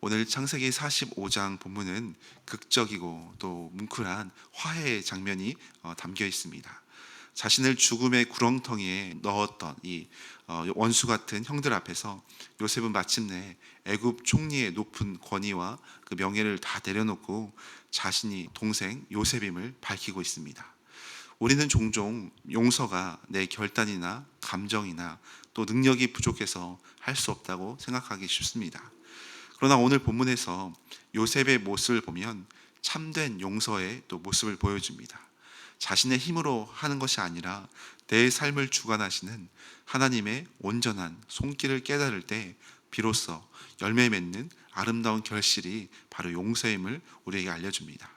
오늘 창세기 45장 본문은 극적이고 또 뭉클한 화해의 장면이 담겨 있습니다. 자신을 죽음의 구렁텅이에 넣었던 이 원수 같은 형들 앞에서 요셉은 마침내 애굽 총리의 높은 권위와 그 명예를 다 내려놓고 자신이 동생 요셉임을 밝히고 있습니다. 우리는 종종 용서가 내 결단이나 감정이나 또 능력이 부족해서 할 수 없다고 생각하기 쉽습니다. 그러나 오늘 본문에서 요셉의 모습을 보면 참된 용서의 또 모습을 보여줍니다. 자신의 힘으로 하는 것이 아니라 내 삶을 주관하시는 하나님의 온전한 손길을 깨달을 때 비로소 열매 맺는 아름다운 결실이 바로 용서임을 우리에게 알려줍니다.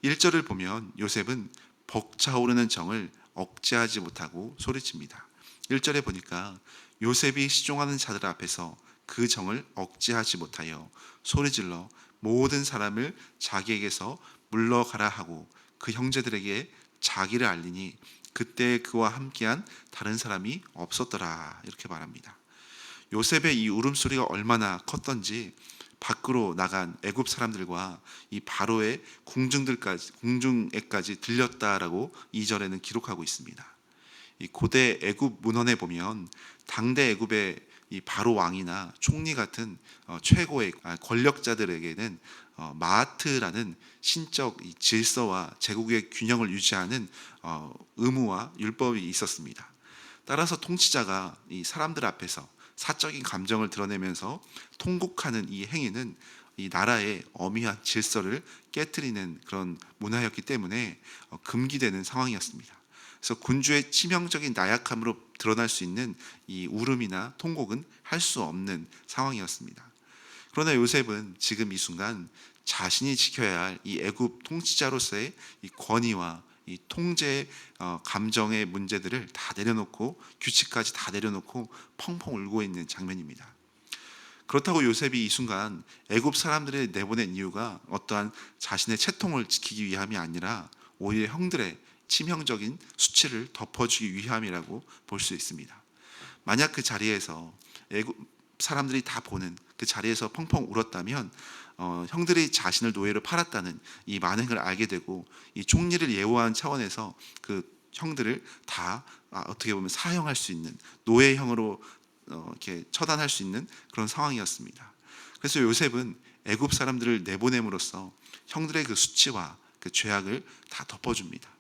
1절을 보면 요셉은 벅차오르는 정을 억제하지 못하고 소리칩니다. 1절에 보니까 요셉이 시종하는 자들 앞에서 그 정을 억제하지 못하여 소리질러 모든 사람을 자기에게서 물러가라 하고 그 형제들에게 자기를 알리니 그때 그와 함께한 다른 사람이 없었더라, 이렇게 말합니다. 요셉의 이 울음소리가 얼마나 컸던지 밖으로 나간 애굽 사람들과 이 바로의 궁중에까지 들렸다라고 2절에는 기록하고 있습니다. 이 고대 애굽 문헌에 보면 당대 애굽의 이 바로 왕이나 총리 같은 최고의 권력자들에게는 마하트라는 신적 질서와 제국의 균형을 유지하는 의무와 율법이 있었습니다. 따라서 통치자가 이 사람들 앞에서 사적인 감정을 드러내면서 통곡하는 이 행위는 이 나라의 엄위한 질서를 깨트리는 그런 문화였기 때문에 금기되는 상황이었습니다. 그래서 군주의 치명적인 나약함으로 드러날 수 있는 이 울음이나 통곡은 할 수 없는 상황이었습니다. 그러나 요셉은 지금 이 순간 자신이 지켜야 할 이 애굽 통치자로서의 이 권위와 이 통제의 감정의 문제들을 다 내려놓고 규칙까지 다 내려놓고 펑펑 울고 있는 장면입니다. 그렇다고 요셉이 이 순간 애굽 사람들을 내보낸 이유가 어떠한 자신의 채통을 지키기 위함이 아니라 오히려 형들의 치명적인 수치를 덮어주기 위함이라고 볼 수 있습니다. 만약 그 자리에서 애굽 사람들이 다 보는 그 자리에서 펑펑 울었다면 형들이 자신을 노예로 팔았다는 이 만행을 알게 되고 이 총리를 예우한 차원에서 그 형들을 다 어떻게 보면 사형할 수 있는 노예형으로 이렇게 처단할 수 있는 그런 상황이었습니다. 그래서 요셉은 애굽 사람들을 내보냄으로써 형들의 그 수치와 그 죄악을 다 덮어줍니다.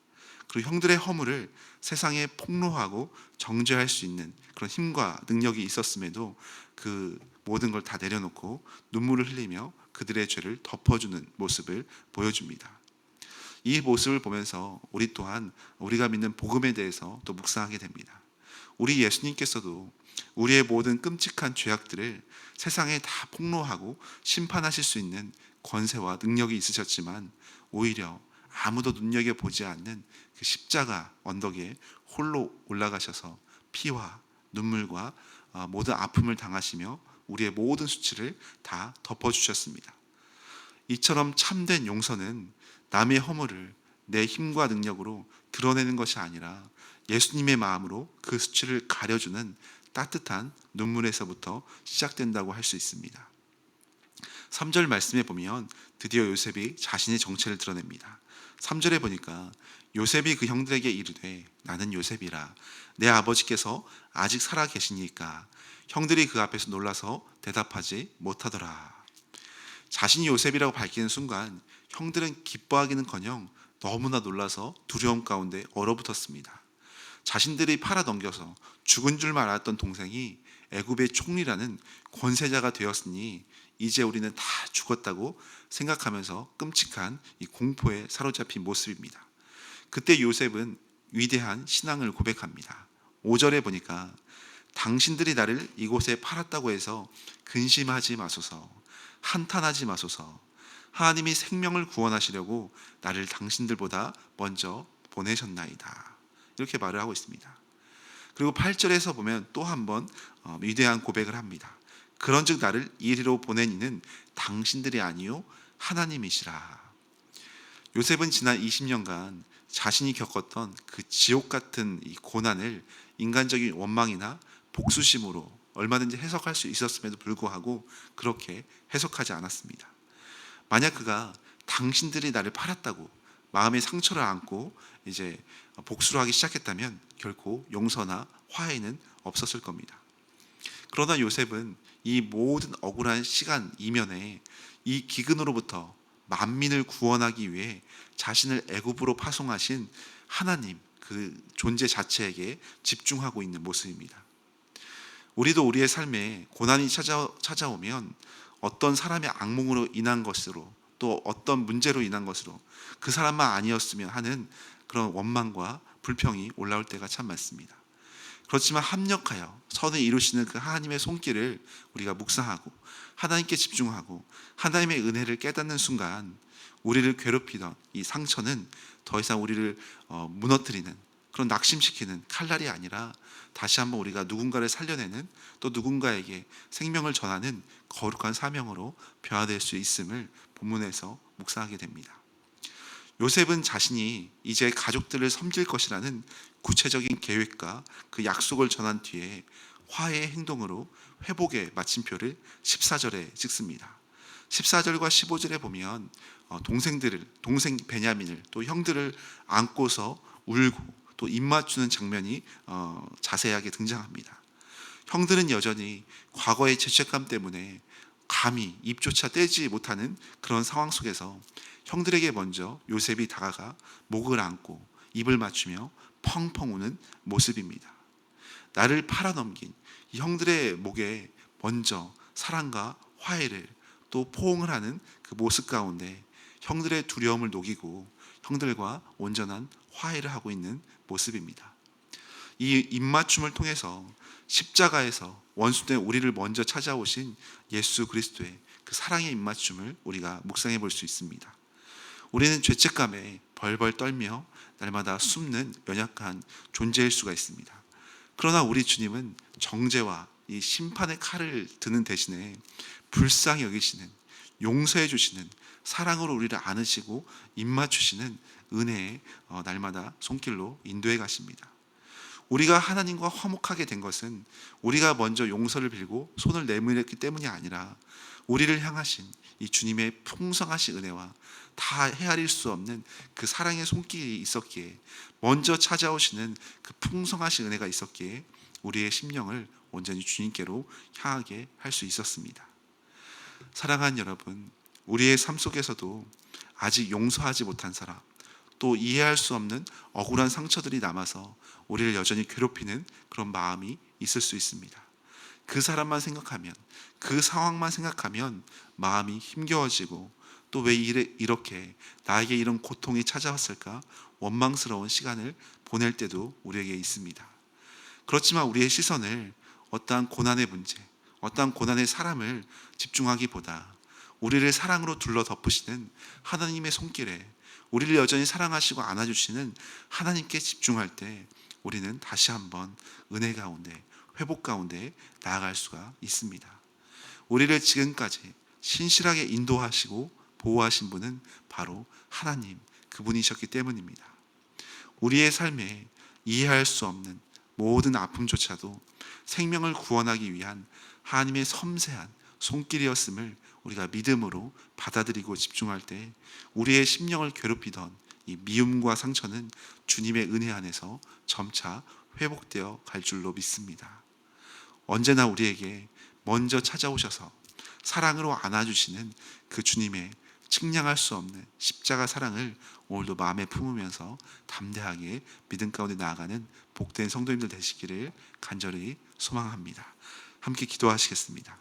그리고 형들의 허물을 세상에 폭로하고 정죄할 수 있는 그런 힘과 능력이 있었음에도 그 모든 걸 다 내려놓고 눈물을 흘리며 그들의 죄를 덮어주는 모습을 보여줍니다. 이 모습을 보면서 우리 또한 우리가 믿는 복음에 대해서 또 묵상하게 됩니다. 우리 예수님께서도 우리의 모든 끔찍한 죄악들을 세상에 다 폭로하고 심판하실 수 있는 권세와 능력이 있으셨지만 오히려 아무도 눈여겨보지 않는 그 십자가 언덕에 홀로 올라가셔서 피와 눈물과 모든 아픔을 당하시며 우리의 모든 수치를 다 덮어주셨습니다. 이처럼 참된 용서는 남의 허물을 내 힘과 능력으로 드러내는 것이 아니라 예수님의 마음으로 그 수치를 가려주는 따뜻한 눈물에서부터 시작된다고 할 수 있습니다. 3절 말씀에 보면 드디어 요셉이 자신의 정체를 드러냅니다. 3절에 보니까 요셉이 그 형들에게 이르되 나는 요셉이라 내 아버지께서 아직 살아 계시니까 형들이 그 앞에서 놀라서 대답하지 못하더라. 자신이 요셉이라고 밝히는 순간 형들은 기뻐하기는커녕 너무나 놀라서 두려움 가운데 얼어붙었습니다. 자신들이 팔아넘겨서 죽은 줄만 알았던 동생이 애굽의 총리라는 권세자가 되었으니 이제 우리는 다 죽었다고 생각하면서 끔찍한 이 공포에 사로잡힌 모습입니다. 그때 요셉은 위대한 신앙을 고백합니다. 5절에 보니까 당신들이 나를 이곳에 팔았다고 해서 근심하지 마소서, 한탄하지 마소서. 하나님이 생명을 구원하시려고 나를 당신들보다 먼저 보내셨나이다. 이렇게 말을 하고 있습니다. 그리고 8절에서 보면 또 한 번 위대한 고백을 합니다. 그런즉 나를 이리로 보낸 이는 당신들이 아니요 하나님이시라. 요셉은 지난 20년간 자신이 겪었던 그 지옥 같은 이 고난을 인간적인 원망이나 복수심으로 얼마든지 해석할 수 있었음에도 불구하고 그렇게 해석하지 않았습니다. 만약 그가 당신들이 나를 팔았다고 마음의 상처를 안고 이제 복수를 하기 시작했다면 결코 용서나 화해는 없었을 겁니다. 그러나 요셉은 이 모든 억울한 시간 이면에 이 기근으로부터 만민을 구원하기 위해 자신을 애굽으로 파송하신 하나님 그 존재 자체에게 집중하고 있는 모습입니다. 우리도 우리의 삶에 고난이 찾아오면 어떤 사람의 악몽으로 인한 것으로 또 어떤 문제로 인한 것으로 그 사람만 아니었으면 하는 그런 원망과 불평이 올라올 때가 참 많습니다. 그렇지만 합력하여 선을 이루시는 그 하나님의 손길을 우리가 묵상하고 하나님께 집중하고 하나님의 은혜를 깨닫는 순간 우리를 괴롭히던 이 상처는 더 이상 우리를 무너뜨리는 그런 낙심시키는 칼날이 아니라 다시 한번 우리가 누군가를 살려내는 또 누군가에게 생명을 전하는 거룩한 사명으로 변화될 수 있음을 본문에서 묵상하게 됩니다. 요셉은 자신이 이제 가족들을 섬길 것이라는 구체적인 계획과 그 약속을 전한 뒤에 화해의 행동으로 회복의 마침표를 14절에 찍습니다. 14절과 15절에 보면 동생 베냐민을 또 형들을 안고서 울고 또 입맞추는 장면이 자세하게 등장합니다. 형들은 여전히 과거의 죄책감 때문에 감히 입조차 떼지 못하는 그런 상황 속에서 형들에게 먼저 요셉이 다가가 목을 안고 입을 맞추며 펑펑 우는 모습입니다. 나를 팔아넘긴 이 형들의 목에 먼저 사랑과 화해를 또 포옹을 하는 그 모습 가운데 형들의 두려움을 녹이고 형들과 온전한 화해를 하고 있는 모습입니다. 이 입맞춤을 통해서 십자가에서 원수된 우리를 먼저 찾아오신 예수 그리스도의 그 사랑의 입맞춤을 우리가 묵상해 볼 수 있습니다. 우리는 죄책감에 벌벌 떨며 날마다 숨는 연약한 존재일 수가 있습니다. 그러나 우리 주님은 정죄와 이 심판의 칼을 드는 대신에 불쌍히 여기시는, 용서해 주시는, 사랑으로 우리를 안으시고 입맞추시는 은혜의 날마다 손길로 인도해 가십니다. 우리가 하나님과 화목하게 된 것은 우리가 먼저 용서를 빌고 손을 내밀었기 때문이 아니라 우리를 향하신 이 주님의 풍성하신 은혜와 다 헤아릴 수 없는 그 사랑의 손길이 있었기에, 먼저 찾아오시는 그 풍성하신 은혜가 있었기에 우리의 심령을 온전히 주님께로 향하게 할 수 있었습니다. 사랑하는 여러분, 우리의 삶 속에서도 아직 용서하지 못한 사람, 또 이해할 수 없는 억울한 상처들이 남아서 우리를 여전히 괴롭히는 그런 마음이 있을 수 있습니다. 그 사람만 생각하면, 그 상황만 생각하면 마음이 힘겨워지고 또 왜 이렇게 나에게 이런 고통이 찾아왔을까 원망스러운 시간을 보낼 때도 우리에게 있습니다. 그렇지만 우리의 시선을 어떠한 고난의 문제, 어떠한 고난의 사람을 집중하기보다 우리를 사랑으로 둘러 덮으시는 하나님의 손길에, 우리를 여전히 사랑하시고 안아주시는 하나님께 집중할 때 우리는 다시 한번 은혜 가운데, 회복 가운데 나아갈 수가 있습니다. 우리를 지금까지 신실하게 인도하시고 보호하신 분은 바로 하나님, 그분이셨기 때문입니다. 우리의 삶에 이해할 수 없는 모든 아픔조차도 생명을 구원하기 위한 하나님의 섬세한 손길이었음을 우리가 믿음으로 받아들이고 집중할 때 우리의 심령을 괴롭히던 이 미움과 상처는 주님의 은혜 안에서 점차 회복되어 갈 줄로 믿습니다. 언제나 우리에게 먼저 찾아오셔서 사랑으로 안아주시는 그 주님의 측량할 수 없는 십자가 사랑을 오늘도 마음에 품으면서 담대하게 믿음 가운데 나아가는 복된 성도님들 되시기를 간절히 소망합니다. 함께 기도하시겠습니다.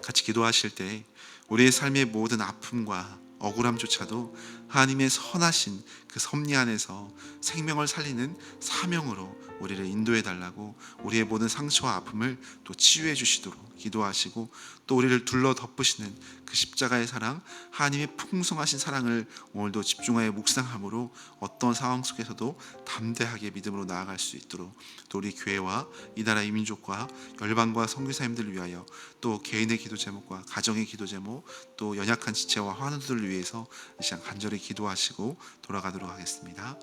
같이 기도하실 때 우리의 삶의 모든 아픔과 억울함조차도 하나님의 선하신 그 섭리 안에서 생명을 살리는 사명으로 우리를 인도해 달라고, 우리의 모든 상처와 아픔을 또 치유해 주시도록 기도하시고, 또 우리를 둘러 덮으시는 그 십자가의 사랑, 하나님의 풍성하신 사랑을 오늘도 집중하여 묵상함으로 어떤 상황 속에서도 담대하게 믿음으로 나아갈 수 있도록, 또 우리 교회와 이 나라 이민족과 열방과 선교사님들을 위하여, 또 개인의 기도 제목과 가정의 기도 제목, 또 연약한 지체와 환우들을 위해서 이 시간 간절히 기도하시고 돌아가도록 하겠습니다.